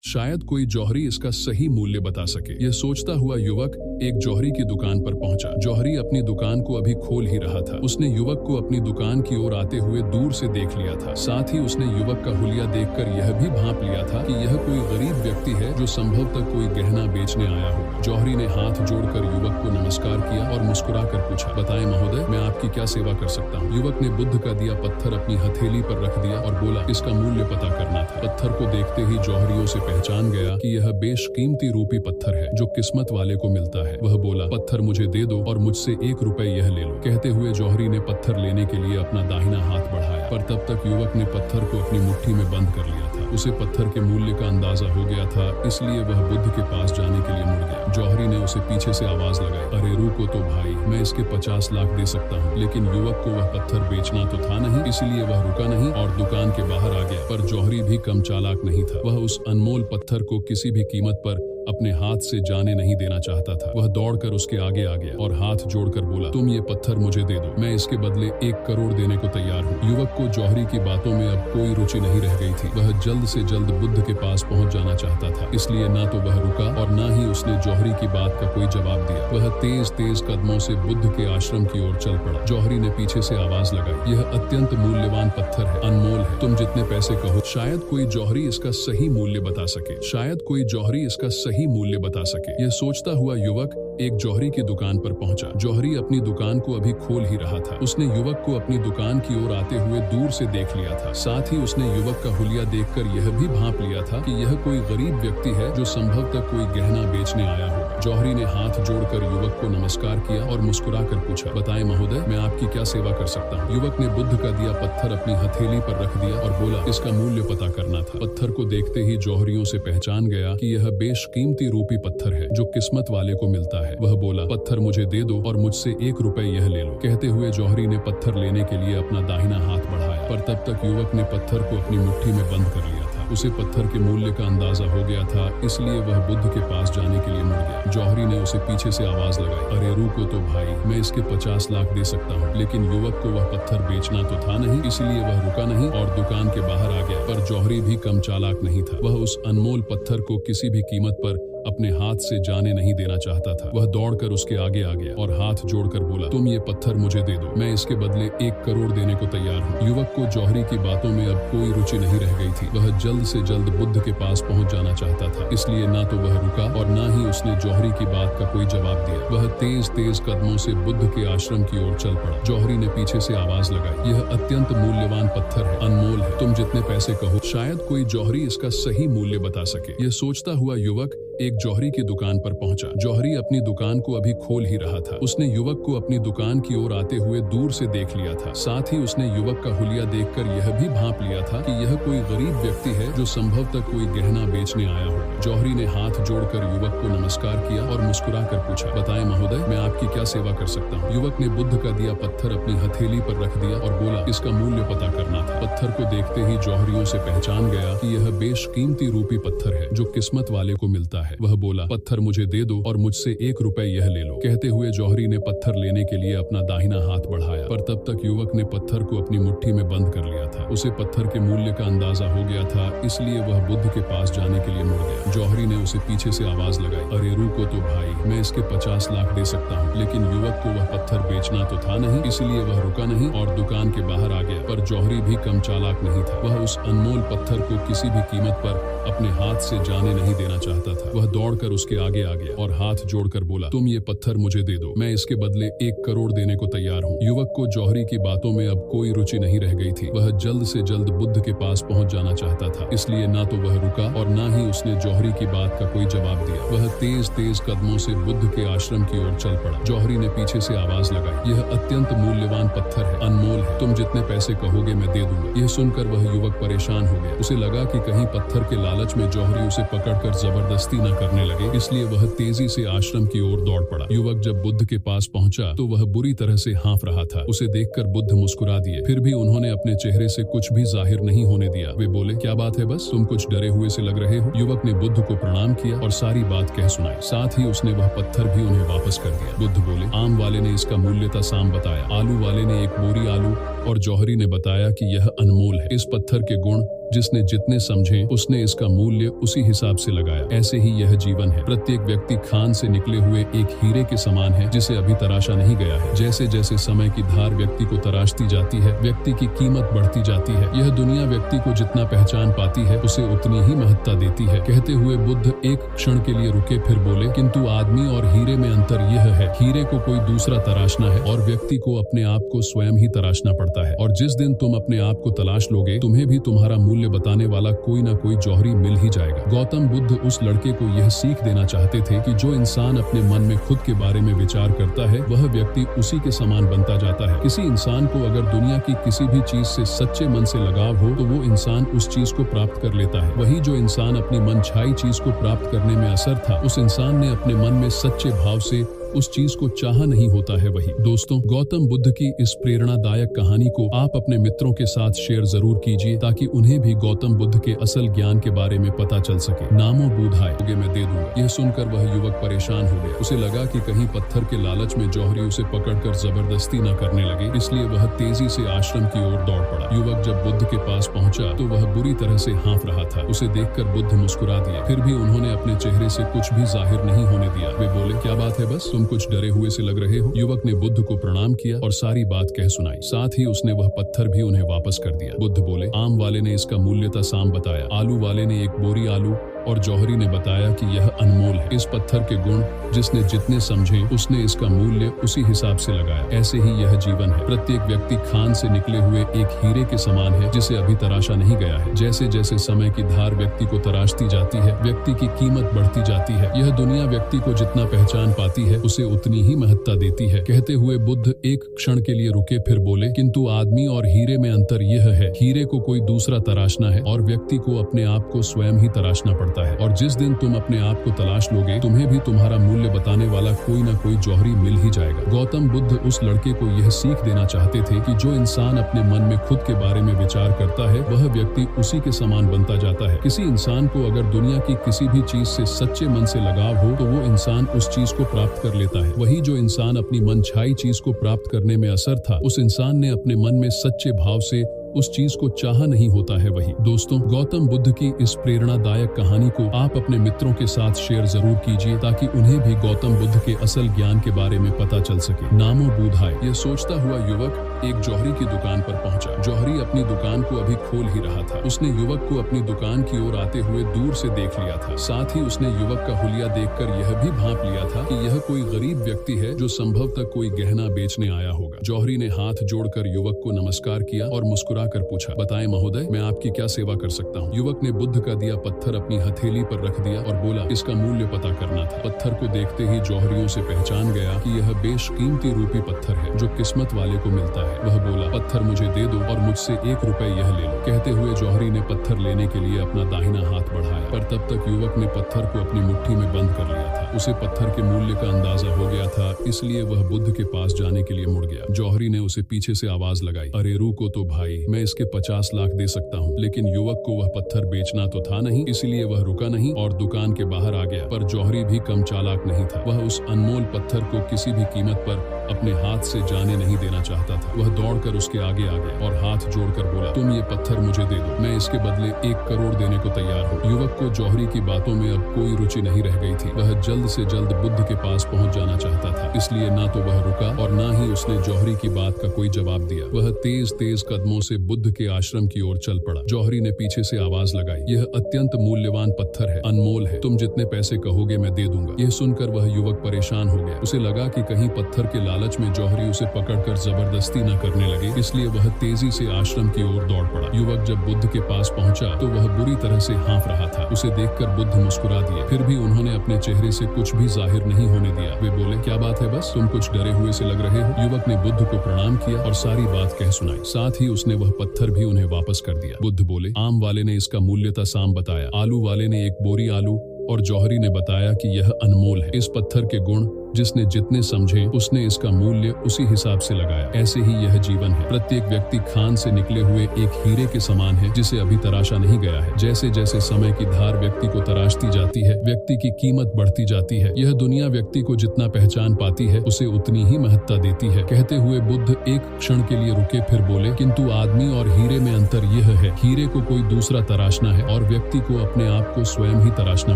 शायद कोई जौहरी इसका सही मूल्य बता सके। यह सोचता हुआ युवक एक जौहरी की दुकान पर पहुंचा। जौहरी अपनी दुकान को अभी खोल ही रहा था। उसने युवक को अपनी दुकान की ओर आते हुए दूर से देख लिया था। साथ ही उसने युवक का हुलिया देखकर यह भी भांप लिया था कि यह कोई गरीब व्यक्ति है जो संभवतः कोई गहना बेचने आया हो। जौहरी ने हाथ जोड़कर युवक को नमस्कार किया और मुस्कुरा कर पूछा, बताएं महोदय, मैं आपकी क्या सेवा कर सकता हूँ। युवक ने बुद्ध का दिया पत्थर अपनी हथेली पर रख दिया और बोला, इसका मूल्य पता करना था। पत्थर को देखते ही जौहरियों से पहचान गया कि यह बेशकीमती रूपी पत्थर है जो किस्मत वाले को मिलता है। वह बोला, पत्थर मुझे दे दो और मुझसे 1 रुपए यह ले लो। कहते हुए जौहरी ने पत्थर लेने के लिए अपना दाहिना हाथ बढ़ाया, पर तब तक युवक ने पत्थर को अपनी मुट्ठी में बंद कर लिया था। उसे पत्थर के मूल्य का अंदाजा हो गया था, इसलिए वह बुद्ध के पास जाने के लिए मुड़ गया। जौहरी ने उसे पीछे से आवाज लगाई, अरे रुको तो भाई, मैं इसके 50 लाख दे सकता हूँ। लेकिन युवक को वह पत्थर बेचना तो था नहीं, इसलिए वह रुका नहीं और दुकान के बाहर आ गया। पर जौहरी भी कम चालाक नहीं था। वह उस अनमोल पत्थर को किसी भी कीमत पर अपने हाथ से जाने नहीं देना चाहता था। वह दौड़कर उसके आगे आ गया और हाथ जोड़कर बोला, तुम ये पत्थर मुझे दे दो, मैं इसके बदले 1 करोड़ देने को तैयार हूँ। युवक को जौहरी की बातों में अब कोई रुचि नहीं रह गई थी। वह जल्द से जल्द बुद्ध के पास पहुंच जाना चाहता था, इसलिए ना तो वह रुका और ना ही उसने जौहरी की बात का कोई जवाब दिया। वह तेज तेज कदमों से बुद्ध के आश्रम की ओर चल पड़ा। जौहरी ने पीछे से आवाज लगाई, यह अत्यंत मूल्यवान पत्थर है, अनमोल है, तुम जितने पैसे कहो। शायद कोई जौहरी इसका सही मूल्य बता सके। शायद कोई जौहरी इसका सही मूल्य बता सके। यह सोचता हुआ युवक एक जौहरी की दुकान पर पहुंचा। जौहरी अपनी दुकान को अभी खोल ही रहा था। उसने युवक को अपनी दुकान की ओर आते हुए दूर से देख लिया था। साथ ही उसने युवक का हुलिया देखकर यह भी भांप लिया था कि यह कोई गरीब व्यक्ति है जो संभवतः कोई गहना बेचने आया हो। जौहरी ने हाथ जोड़कर युवक को नमस्कार किया और मुस्कुरा कर पूछा, बताएं महोदय, मैं आपकी क्या सेवा कर सकता हूँ। युवक ने बुद्ध का दिया पत्थर अपनी हथेली पर रख दिया और बोला, इसका मूल्य पता करना था। पत्थर को देखते ही जौहरियों से पहचान गया कि यह बेशकीमती रूपी पत्थर है जो किस्मत वाले को मिलता है। वह बोला, पत्थर मुझे दे दो और मुझसे 1 रुपए यह ले लो। कहते हुए जौहरी ने पत्थर लेने के लिए अपना दाहिना हाथ बढ़ाया, पर तब तक युवक ने पत्थर को अपनी मुट्ठी में बंद कर लिया था। उसे पत्थर के मूल्य का अंदाजा हो गया था, इसलिए वह बुद्ध के पास जाने के लिए मुड़ गया। जौहरी ने उसे पीछे से आवाज लगाई, अरे रुको तो भाई, मैं इसके 50 लाख दे सकता हूँ। लेकिन युवक को वह पत्थर बेचना तो था नहीं, इसलिए वह रुका नहीं और दुकान के बाहर आ गया। पर जौहरी भी कम चालाक नहीं था। वह उस अनमोल पत्थर को किसी भी कीमत पर अपने हाथ से जाने नहीं देना चाहता था। वह दौड़कर उसके आगे आ गया और हाथ जोड़कर बोला, तुम ये पत्थर मुझे दे दो, मैं इसके बदले 1 करोड़ देने को तैयार हूँ। युवक को जौहरी की बातों में अब कोई रुचि नहीं रह गई थी। वह जल्द से जल्द बुद्ध के पास पहुंच जाना चाहता था, इसलिए ना तो वह रुका और ना ही उसने जौहरी की बात का कोई जवाब दिया। वह तेज तेज कदमों से बुद्ध के आश्रम की ओर चल पड़ा। जौहरी ने पीछे से आवाज लगाई, यह अत्यंत मूल्यवान पत्थर है, अनमोल है, तुम जितने पैसे कहो। शायद कोई जौहरी इसका सही मूल्य बता सके। यह सोचता हुआ युवक एक जौहरी की दुकान पर पहुंचा। जौहरी अपनी दुकान को अभी खोल ही रहा था। उसने युवक को अपनी दुकान की ओर आते हुए दूर से देख लिया था। साथ ही उसने युवक का हुलिया देखकर यह भी भांप लिया था कि यह कोई गरीब व्यक्ति है जो संभवतः कोई गहना बेचने आया हो। जौहरी ने हाथ जोड़कर युवक को नमस्कार किया और मुस्कुरा कर पूछा, बताएं महोदय, मैं आपकी क्या सेवा कर सकता हूँ। युवक ने बुद्ध का दिया पत्थर अपनी हथेली पर रख दिया और बोला, इसका मूल्य पता करना था। पत्थर को देखते ही जौहरियों से पहचान गया कि यह बेशकीमती रूपी पत्थर है जो किस्मत वाले को मिलता है। वह बोला, पत्थर मुझे दे दो और मुझसे 1 रुपए यह ले लो। कहते हुए जौहरी ने पत्थर लेने के लिए अपना दाहिना हाथ बढ़ाया, पर तब तक युवक ने पत्थर को अपनी मुट्ठी में बंद कर लिया था। उसे पत्थर के मूल्य का अंदाजा हो गया था, इसलिए वह बुद्ध के पास जाने के लिए मुड़ गया। जौहरी ने उसे पीछे से आवाज लगाई, अरे रुको तो भाई, मैं इसके 50 लाख दे सकता हूँ। लेकिन युवक को वह पत्थर बेचना तो था नहीं, इसलिए वह रुका नहीं और दुकान के बाहर आ गया। पर जौहरी भी कम चालाक नहीं था। वह उस अनमोल पत्थर को किसी भी कीमत पर अपने हाथ से जाने नहीं देना चाहता था। वह दौड़कर उसके आगे आ गया और हाथ जोड़कर बोला, तुम ये पत्थर मुझे दे दो, मैं इसके बदले 1 करोड़ देने को तैयार हूँ। युवक को जौहरी की बातों में अब कोई रुचि नहीं रह गई थी। वह जल्द से जल्द बुद्ध के पास पहुंच जाना चाहता था, इसलिए ना तो वह रुका और ना ही उसने जौहरी की बात का कोई जवाब दिया। वह तेज तेज कदमों से बुद्ध के आश्रम की ओर चल पड़ा। जौहरी ने पीछे से आवाज लगाई, यह अत्यंत मूल्यवान पत्थर है, अनमोल है, तुम जितने पैसे कहोगे मैं दे दूंगा। यह सुनकर वह युवक परेशान हो गया। उसे लगा कि कहीं पत्थर के लालच में जौहरी उसे पकड़कर जबरदस्ती न करने लगे, इसलिए वह तेजी से आश्रम की ओर दौड़ पड़ा। युवक जब बुद्ध के पास पहुंचा तो वह बुरी तरह से हाँफ रहा था। उसे देखकर बुद्ध मुस्कुरा दिए, फिर भी उन्होंने अपने चेहरे से कुछ भी जाहिर नहीं होने दिया। वे बोले, क्या बात है, बस तुम कुछ डरे हुए से लग रहे हो। युवक ने बुद्ध को प्रणाम किया और सारी बात कह सुनाई। साथ ही उसने वह पत्थर भी उन्हें वापस कर दिया। बुद्ध बोले, आम वाले ने इसका मूल्य साम बताया, आलू वाले ने 1 बोरी आलू और जौहरी ने बताया कि यह अनमोल है। इस पत्थर के गुण जिसने जितने समझे उसने इसका मूल्य उसी हिसाब से लगाया। ऐसे ही यह जीवन है। प्रत्येक व्यक्ति खान से निकले हुए एक हीरे के समान है जिसे अभी तराशा नहीं गया है। जैसे जैसे समय की धार व्यक्ति को तराशती जाती है, व्यक्ति की कीमत बढ़ती जाती है। यह दुनिया व्यक्ति को जितना पहचान पाती है उसे उतनी ही महत्ता देती है। कहते हुए बुद्ध एक क्षण के लिए रुके, फिर बोले, किंतु आदमी और हीरे में अंतर यह है, हीरे को कोई दूसरा तराशना है और व्यक्ति को अपने आप को स्वयं ही तराशना पड़ता है। और जिस दिन तुम अपने आप को तलाश लोगे, तुम्हें भी तुम्हारा मूल्य बताने वाला कोई ना कोई जौहरी मिल ही जाएगा। गौतम बुद्ध उस लड़के को यह सीख देना चाहते थे कि जो इंसान अपने मन में खुद के बारे में विचार करता है वह व्यक्ति उसी के समान बनता जाता है। किसी इंसान को अगर दुनिया की किसी भी चीज से सच्चे मन से लगाव हो तो वो इंसान उस चीज को प्राप्त कर लेता है। वही जो इंसान अपनी मनचाही चीज को प्राप्त करने में असर था, उस इंसान ने अपने मन में सच्चे भाव से उस चीज को चाहा नहीं होता है वही। दोस्तों, गौतम बुद्ध की इस प्रेरणादायक कहानी को आप अपने मित्रों के साथ शेयर जरूर कीजिए ताकि उन्हें भी गौतम बुद्ध के असल ज्ञान के बारे में पता चल सके। नामो बुधाय मैं दे दूंगा। यह सुनकर वह युवक परेशान हो गया। उसे लगा कि कहीं पत्थर के लालच में जौहरी उसे पकड़कर जबरदस्ती न करने लगे, इसलिए वह तेजी से आश्रम की ओर दौड़ पड़ा। युवक जब बुद्ध के पास पहुंचा तो वह बुरी तरह से हाँफ रहा था। उसे देखकर बुद्ध मुस्कुरा दिए, फिर भी उन्होंने अपने चेहरे से कुछ भी जाहिर नहीं होने दिया। वे बोले, क्या बात है, बस तुम कुछ डरे हुए से लग रहे हो। युवक ने बुद्ध को प्रणाम किया और सारी बात कह सुनाई। साथ ही उसने वह पत्थर भी उन्हें वापस कर दिया। बुद्ध बोले, आम वाले ने इसका मूल्यता साम बताया, आलू वाले ने एक बोरी आलू और जौहरी ने बताया कि यह अनमोल है। इस पत्थर के गुण जिसने जितने समझे उसने इसका मूल्य उसी हिसाब से लगाया। ऐसे ही यह जीवन है। प्रत्येक व्यक्ति खान से निकले हुए एक हीरे के समान है जिसे अभी तराशा नहीं गया है। जैसे जैसे समय की धार व्यक्ति को तराशती जाती है, व्यक्ति की कीमत बढ़ती जाती है। यह दुनिया व्यक्ति को जितना पहचान पाती है उसे उतनी ही महत्ता देती है। कहते हुए बुद्ध एक क्षण के लिए रुके, फिर बोले, किंतु आदमी और हीरे में अंतर यह है, हीरे को कोई दूसरा तराशना है और व्यक्ति को अपने आप को स्वयं ही तराशना पड़ता है। और जिस दिन तुम अपने आप को तलाश लोगे, तुम्हें भी तुम्हारा मूल्य बताने वाला कोई ना कोई जौहरी मिल ही जाएगा। गौतम बुद्ध उस लड़के को यह सीख देना चाहते थे कि जो इंसान अपने मन में खुद के बारे में विचार करता है वह व्यक्ति उसी के समान बनता जाता है। किसी इंसान को अगर दुनिया की किसी भी चीज से सच्चे मन से लगाव हो तो वो इंसान उस चीज को प्राप्त कर लेता है। वही जो इंसान अपनी मनचाही चीज को प्राप्त करने में असर था, उस इंसान ने अपने मन में सच्चे भाव से उस चीज को चाहा नहीं होता है वही। दोस्तों, गौतम बुद्ध की इस प्रेरणादायक कहानी को आप अपने मित्रों के साथ शेयर जरूर कीजिए ताकि उन्हें भी गौतम बुद्ध के असल ज्ञान के बारे में पता चल सके। नामो बुधाय। यह सोचता हुआ युवक एक जौहरी की दुकान पर पहुंचा। जौहरी अपनी दुकान को अभी खोल ही रहा था। उसने युवक को अपनी दुकान की ओर आते हुए दूर से देख लिया था। साथ ही उसने युवक का हुलिया देखकर यह भी भांप लिया था कि यह कोई गरीब व्यक्ति है जो संभवतः कोई गहना बेचने आया होगा। जौहरी ने हाथ जोड़कर युवक को नमस्कार किया और मुस्कुरा कर पूछा, बताएं महोदय, मैं आपकी क्या सेवा कर सकता हूँ। युवक ने बुद्ध का दिया पत्थर अपनी हथेली पर रख दिया और बोला, इसका मूल्य पता करना था। पत्थर को देखते ही जौहरियों से पहचान गया कि यह बेशकीमती रूपी पत्थर है जो किस्मत वाले को मिलता है। वह बोला, पत्थर मुझे दे दो और मुझसे 1 रुपए यह ले लो। कहते हुए जौहरी ने पत्थर लेने के लिए अपना दाहिना हाथ बढ़ाया, पर तब तक युवक ने पत्थर को अपनी मुट्ठी में बंद कर लिया था। उसे पत्थर के मूल्य का अंदाजा हो गया था, इसलिए वह बुद्ध के पास जाने के लिए मुड़ गया। जौहरी ने उसे पीछे से आवाज लगाई, अरे रुको तो भाई, मैं इसके 50 लाख दे सकता हूँ। लेकिन युवक को वह पत्थर बेचना तो था नहीं, इसलिए वह रुका नहीं और दुकान के बाहर आ गया। पर जौहरी भी कम चालाक नहीं था। वह उस अनमोल पत्थर को किसी भी कीमत पर अपने हाथ से जाने नहीं देना चाहता था। वह दौड़कर उसके आगे आ गया और हाथ जोड़कर बोला, तुम ये पत्थर मुझे दे दो, मैं इसके बदले 1 करोड़ देने को तैयार हूँ। युवक को जौहरी की बातों में अब कोई रुचि नहीं रह गई थी। वह जल्द से जल्द बुद्ध के पास पहुंच जाना चाहता था, इसलिए ना तो वह रुका और ना ही उसने जौहरी की बात का कोई जवाब दिया। वह तेज तेज कदमों से बुद्ध के आश्रम की ओर चल पड़ा। जौहरी ने पीछे से आवाज लगाई, यह अत्यंत मूल्यवान पत्थर है, अनमोल है, तुम जितने पैसे कहोगे मैं दे दूंगा। यह सुनकर वह युवक परेशान हो गया। उसे लगा कि कहीं पत्थर के लालच में जौहरी उसे पकड़कर जबरदस्ती न करने लगे, इसलिए वह तेजी से आश्रम की ओर दौड़ पड़ा। युवक जब बुद्ध के पास पहुंचा तो वह बुरी तरह से हाँफ रहा था। उसे देखकर बुद्ध मुस्कुरा दिए, फिर भी उन्होंने अपने चेहरे से कुछ भी जाहिर नहीं होने दिया। वे बोले, क्या बात है, बस तुम कुछ डरे हुए से लग रहे हो। युवक ने बुद्ध को प्रणाम किया और सारी बात कह सुनाई। साथ ही उसने वह पत्थर भी उन्हें वापस कर दिया। बुद्ध बोले, आम वाले ने इसका मूल्यता साम बताया, आलू वाले ने 1 बोरी आलू और जौहरी ने बताया कि यह अनमोल है। इस पत्थर के गुण जिसने जितने समझे उसने इसका मूल्य उसी हिसाब से लगाया। ऐसे ही यह जीवन है। प्रत्येक व्यक्ति खान से निकले हुए एक हीरे के समान है जिसे अभी तराशा नहीं गया है। जैसे जैसे समय की धार व्यक्ति को तराशती जाती है, व्यक्ति की कीमत बढ़ती जाती है। यह दुनिया व्यक्ति को जितना पहचान पाती है उसे उतनी ही महत्ता देती है। कहते हुए बुद्ध एक क्षण के लिए रुके, फिर बोले, किंतु आदमी और हीरे में अंतर यह है, हीरे को कोई दूसरा तराशना है और व्यक्ति को अपने आप को स्वयं ही तराशना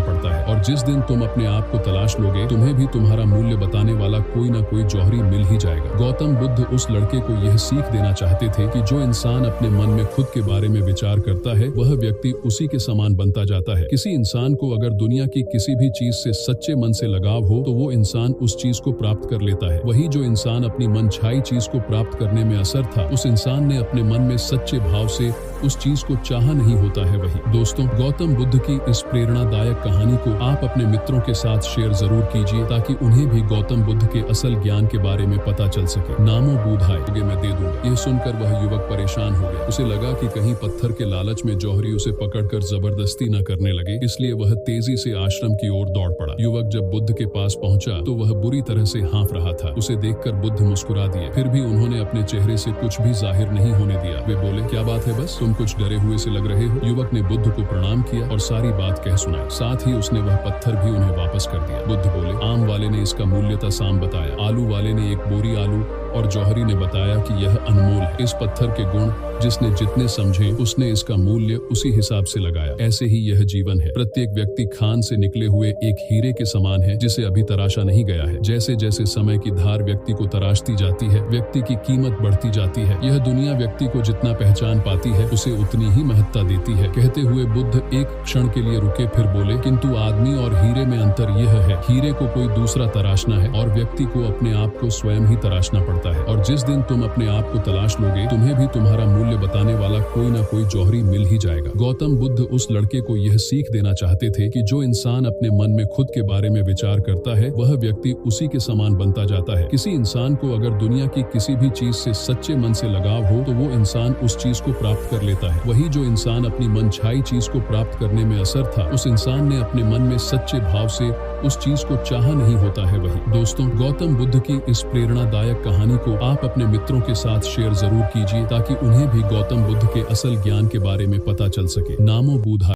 पड़ता है। और जिस दिन तुम अपने आप को तलाश लोगे, तुम्हें भी तुम्हारा मूल्य बताने वाला कोई न कोई जौहरी मिल ही जाएगा। गौतम बुद्ध उस लड़के को यह सीख देना चाहते थे कि जो इंसान अपने मन में खुद के बारे में विचार करता है वह व्यक्ति उसी के समान बनता जाता है। किसी इंसान को अगर दुनिया की किसी भी चीज से सच्चे मन से लगाव हो तो वो इंसान उस चीज को प्राप्त कर लेता है। वही जो इंसान अपनी मनचाही चीज को प्राप्त करने में असर था, उस इंसान ने अपने मन में सच्चे भाव से उस चीज को चाहा नहीं होता है वही। दोस्तों, गौतम बुद्ध की इस प्रेरणादायक कहानी को आप अपने मित्रों के साथ शेयर जरूर कीजिए ताकि उन्हें भी गौतम बुद्ध के असल ज्ञान के बारे में पता चल सके। नामो बुधाय मैं दे दूंगा। यह सुनकर वह युवक परेशान हो गया। उसे लगा कि कहीं पत्थर के लालच में जौहरी उसे पकड़कर जबरदस्ती न करने लगे, इसलिए वह तेजी से आश्रम की ओर दौड़ पड़ा। युवक जब बुद्ध के पास पहुंचा तो वह बुरी तरह से हाँफ रहा था। उसे देखकर बुद्ध मुस्कुरा दिए, फिर भी उन्होंने अपने चेहरे से कुछ भी जाहिर नहीं होने दिया। वे बोले, क्या बात है, बस तुम कुछ डरे हुए से लग रहे हो। युवक ने बुद्ध को प्रणाम किया और सारी बात कह सुनाई। साथ ही उसने वह पत्थर भी उन्हें वापस कर दिया। बुद्ध बोले, आम वाले ने इसका मूल्यता साम बताया, आलू वाले ने एक बोरी आलू और जौहरी ने बताया कि यह अनमोल है। इस पत्थर के गुण जिसने जितने समझे उसने इसका मूल्य उसी हिसाब से लगाया। ऐसे ही यह जीवन है। प्रत्येक व्यक्ति खान से निकले हुए एक हीरे के समान है जिसे अभी तराशा नहीं गया है। जैसे जैसे समय की धार व्यक्ति को तराशती जाती है, व्यक्ति की कीमत बढ़ती जाती है। यह दुनिया व्यक्ति को जितना पहचान पाती है उसे उतनी ही महत्ता देती है। कहते हुए बुद्ध एक क्षण के लिए रुके, फिर बोले, किंतु आदमी और हीरे में अंतर यह है, हीरे को कोई दूसरा तराशना है और व्यक्ति को अपने आप को स्वयं ही तराशना पड़ता है। और जिस दिन तुम अपने आप को तलाश लोगे, तुम्हें भी तुम्हारा मूल्य बताने वाला कोई ना कोई जौहरी मिल ही जाएगा। गौतम बुद्ध उस लड़के को यह सीख देना चाहते थे कि जो इंसान अपने मन में खुद के बारे में विचार करता है वह व्यक्ति उसी के समान बनता जाता है। किसी इंसान को अगर दुनिया की किसी भी चीज से सच्चे मन से लगाव हो तो वो इंसान उस चीज को प्राप्त कर लेता है। वही जो इंसान अपनी मनचाही चीज को प्राप्त करने में असर था, उस इंसान ने अपने मन में सच्चे भाव से उस चीज को चाहा नहीं होता है वही। दोस्तों, गौतम बुद्ध की इस प्रेरणादायक कहानी को आप अपने मित्रों के साथ शेयर जरूर कीजिए ताकि उन्हें भी गौतम बुद्ध के असल ज्ञान के बारे में पता चल सके। नामो बुधाय।